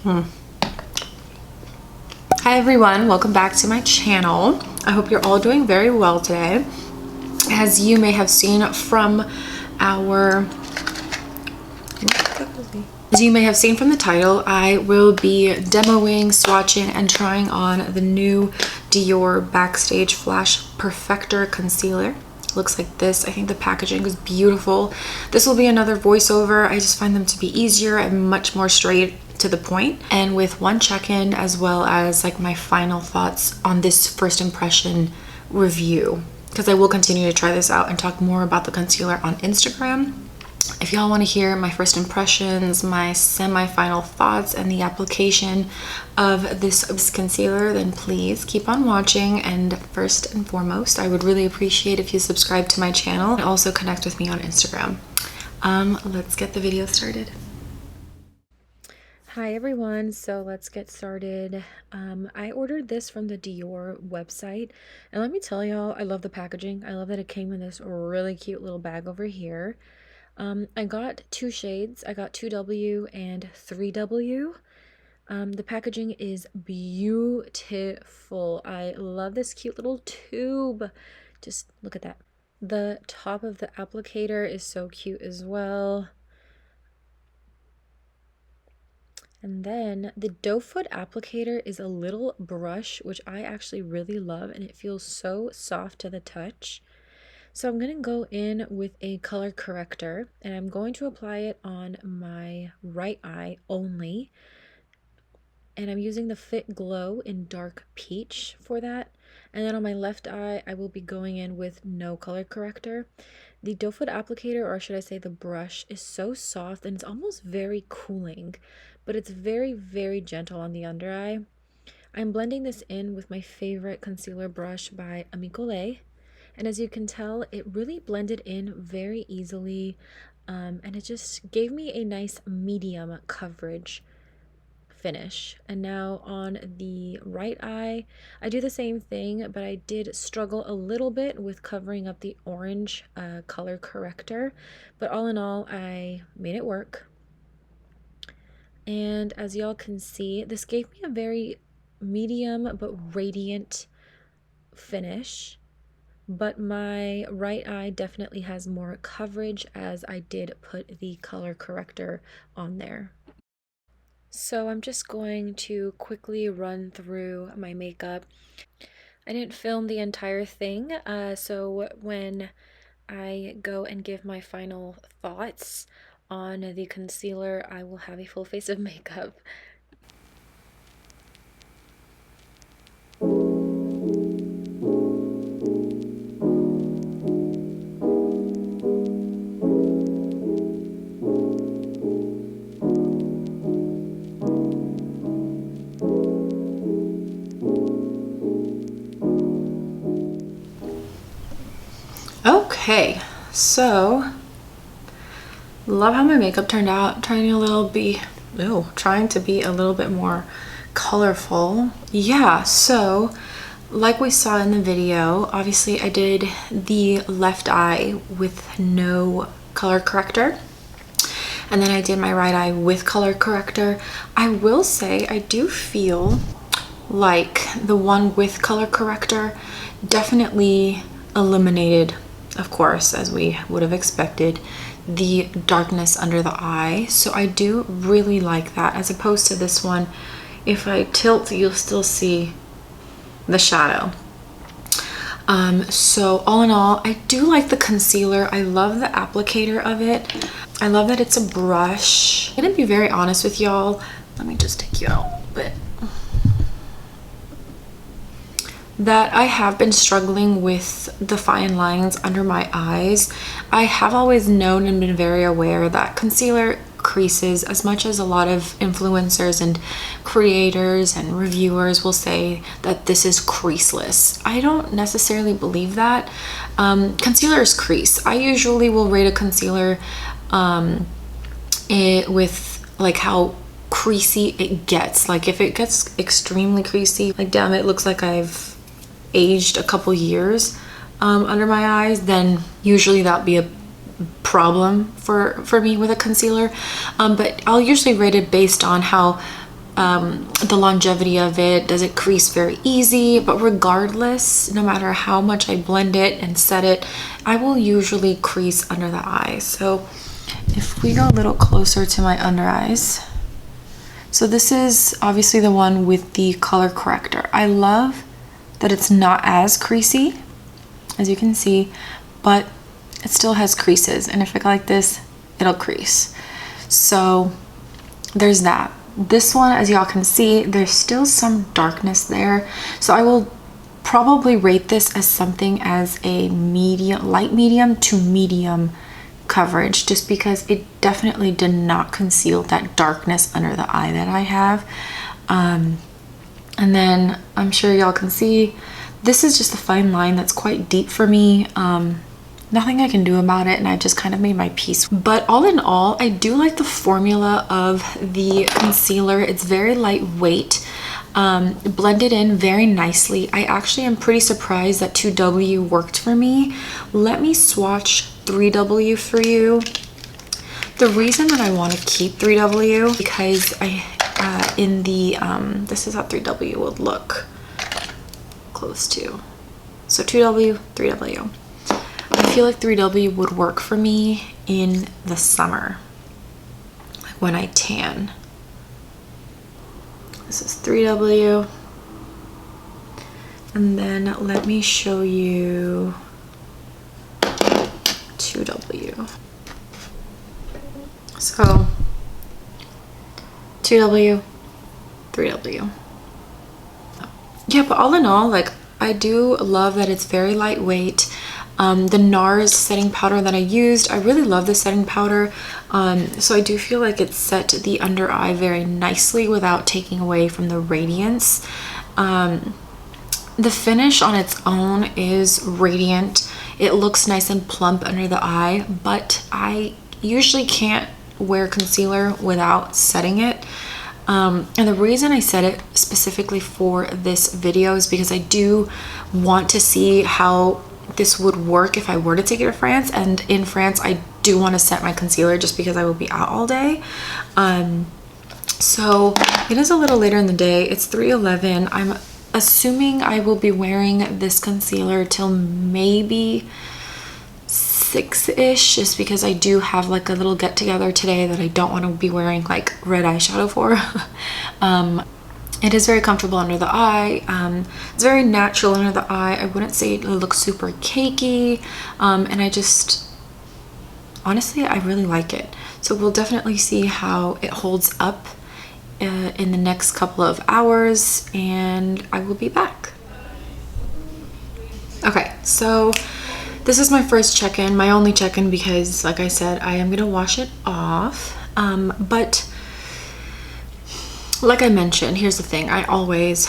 Hi everyone, welcome back to my channel. I hope you're all doing very well today. As you may have seen from the title, I will be demoing, swatching, and trying on the new Dior Backstage Flash Perfector Concealer. Looks like this. I think the packaging is beautiful. This will be another voiceover. I just find them to be easier and much more straight to the point, and with one check-in as well as like my final thoughts on this first impression review, because I will continue to try this out and talk more about the concealer on Instagram. If y'all want to hear my first impressions, my semi-final thoughts, and the application of this concealer, then please keep on watching. And first and foremost, I would really appreciate if you subscribe to my channel and also connect with me on Instagram. Let's get the video started. Hi everyone, so let's get started. I ordered this from the Dior website, and let me tell y'all, I love the packaging. I love that it came in this really cute little bag over here. I got two shades. I got 2W and 3W. The packaging is beautiful. I love this cute little tube. Just look at that. The top of the applicator is so cute as well. And then the doe foot applicator is a little brush, which I actually really love, and it feels so soft to the touch. So I'm going to go in with a color corrector, and I'm going to apply it on my right eye only. And I'm using the Fit Glow in Dark Peach for that. And then on my left eye, I will be going in with no color corrector. The doe foot applicator, or should I say the brush, is so soft and it's almost very cooling, but it's very, very gentle on the under eye. I'm blending this in with my favorite concealer brush by Amicole, and as you can tell, it really blended in very easily, and it just gave me a nice medium coverage finish. And now on the right eye, I do the same thing, but I did struggle a little bit with covering up the orange color corrector, but all in all, I made it work. And as y'all can see, this gave me a very medium but radiant finish, but my right eye definitely has more coverage as I did put the color corrector on there. So I'm just going to quickly run through my makeup. I didn't film the entire thing, so when I go and give my final thoughts on the concealer, I will have a full face of makeup. Okay, so love how my makeup turned out. Trying to be a little bit more colorful. Yeah, so like we saw in the video, obviously I did the left eye with no color corrector, and then I did my right eye with color corrector. I will say I do feel like the one with color corrector definitely eliminated, of course, as we would have expected, the darkness under the eye. So I do really like that, as opposed to this one. If I tilt, you'll still see the shadow. So all in all, I do like the concealer. I love the applicator of it. I love that it's a brush. I'm gonna be very honest with y'all. Let me just take you out a bit. That I have been struggling with the fine lines under my eyes. I have always known and been very aware that concealer creases, as much as a lot of influencers and creators and reviewers will say that this is creaseless. I don't necessarily believe that. Concealers crease. I usually will rate a concealer with like how creasy it gets. Like if it gets extremely creasy, like damn, it looks like I've aged a couple years under my eyes, then usually that'll be a problem for me with a concealer. But I'll usually rate it based on how the longevity of it. Does it crease very easy? But regardless, no matter how much I blend it and set it, I will usually crease under the eyes. So if we go a little closer to my under eyes, so this is obviously the one with the color corrector. I love that it's not as creasy, as you can see, but it still has creases. And if I go like this, it'll crease. So there's that. This one, as y'all can see, there's still some darkness there. So I will probably rate this as something as a medium, light medium to medium coverage, just because it definitely did not conceal that darkness under the eye that I have. And then I'm sure y'all can see this is just a fine line that's quite deep for me. Nothing I can do about it, and I just kind of made my peace. But all in all, I do like the formula of the concealer. It's very lightweight, blended in very nicely. I actually am pretty surprised that 2W worked for me. Let me swatch 3W for you. The reason that I want to keep 3W, because in the this is how 3W would look close to. So 2W, 3W. I feel like 3W would work for me in the summer, like when I tan. This is 3W. And then let me show you 2W. So 2W, 3W. Yeah, but all in all, like, I do love that it's very lightweight. The Nars setting powder that I used, I really love the setting powder. So I do feel like it set the under eye very nicely without taking away from the radiance. The finish on its own is radiant. It looks nice and plump under the eye, but I usually can't wear concealer without setting it. And the reason I set it specifically for this video is because I do want to see how this would work if I were to take it to France. And in France, I do want to set my concealer just because I will be out all day. So it is a little later in the day. It's 3:11. I'm assuming I will be wearing this concealer till maybe 6-ish, just because I do have like a little get together today that I don't want to be wearing like red eyeshadow for. It is very comfortable under the eye. It's very natural under the eye. I wouldn't say it looks super cakey. And I just, honestly, I really like it. So we'll definitely see how it holds up in the next couple of hours, and I will be back. Okay, so this is my first check-in, my only check-in, because like I said, I am gonna wash it off. But like I mentioned, here's the thing, I always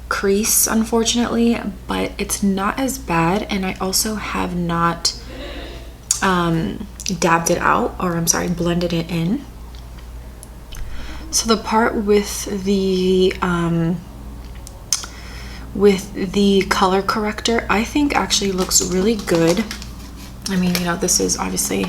crease, unfortunately, but it's not as bad, and I also have not dabbed it out, or I'm sorry, blended it in. So the part with the color corrector, I think actually looks really good. I mean, you know, this is obviously,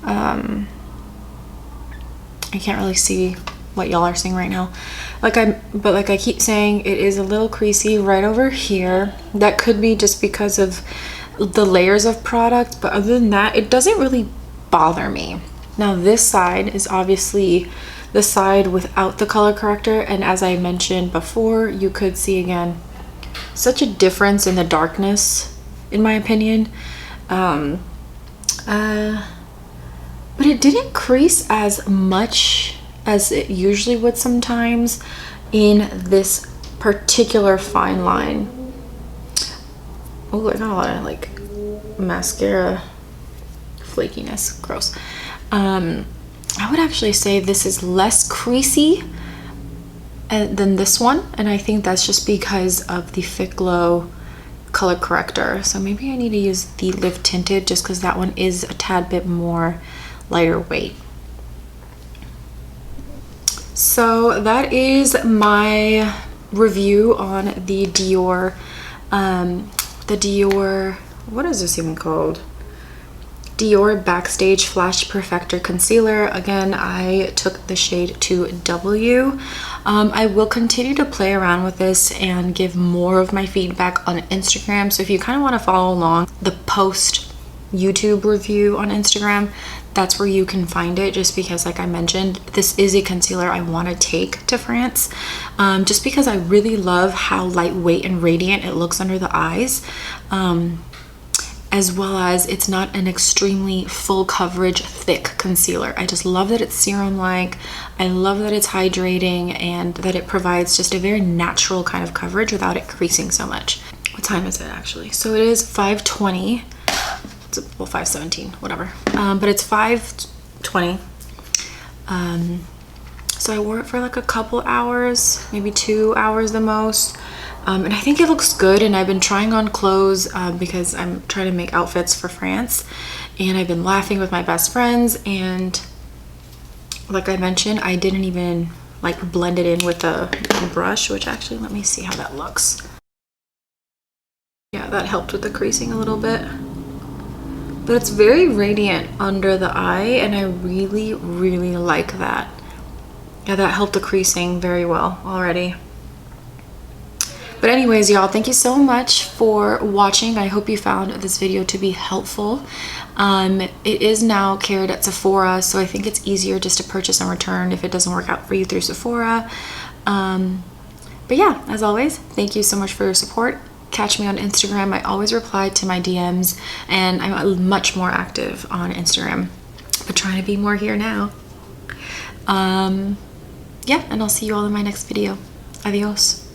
I can't really see what y'all are seeing right now. But like I keep saying, it is a little creasy right over here. That could be just because of the layers of product, but other than that, it doesn't really bother me. Now this side is obviously the side without the color corrector, and as I mentioned before, you could see again such a difference in the darkness, in my opinion. But it didn't crease as much as it usually would sometimes in this particular fine line. Oh, I got a lot of like mascara flakiness, gross. I would actually say this is less creasy than this one, and I think that's just because of the Fit Glow color corrector. So maybe I need to use the Live Tinted, just because that one is a tad bit more lighter weight. So that is my review on the Dior, what is this even called? Dior Backstage Flash Perfector Concealer. Again, I took the shade 2W. I will continue to play around with this and give more of my feedback on Instagram. So if you kind of want to follow along the post YouTube review on Instagram, that's where you can find it, just because, like I mentioned, this is a concealer I want to take to France, just because I really love how lightweight and radiant it looks under the eyes, as well as it's not an extremely full coverage thick concealer. I just love that it's serum-like. I love that it's hydrating and that it provides just a very natural kind of coverage without it creasing so much. What time is it actually? So it is 5:20. Well, 5:17, whatever, but it's 5:20. So I wore it for like a couple hours, maybe 2 hours the most, and I think it looks good. And I've been trying on clothes because I'm trying to make outfits for France, and I've been laughing with my best friends, and like I mentioned, I didn't even like blend it in with a brush, which actually, let me see how that looks. Yeah, that helped with the creasing a little bit. But it's very radiant under the eye, and I really, really like that. Yeah, that helped the creasing very well already. But anyways, y'all, thank you so much for watching. I hope you found this video to be helpful. It is now carried at Sephora, so I think it's easier just to purchase and return if it doesn't work out for you through Sephora. But yeah, as always, thank you so much for your support. Catch me on Instagram. I always reply to my DMs, and I'm much more active on Instagram, but trying to be more here now. Yeah, and I'll see you all in my next video. Adios.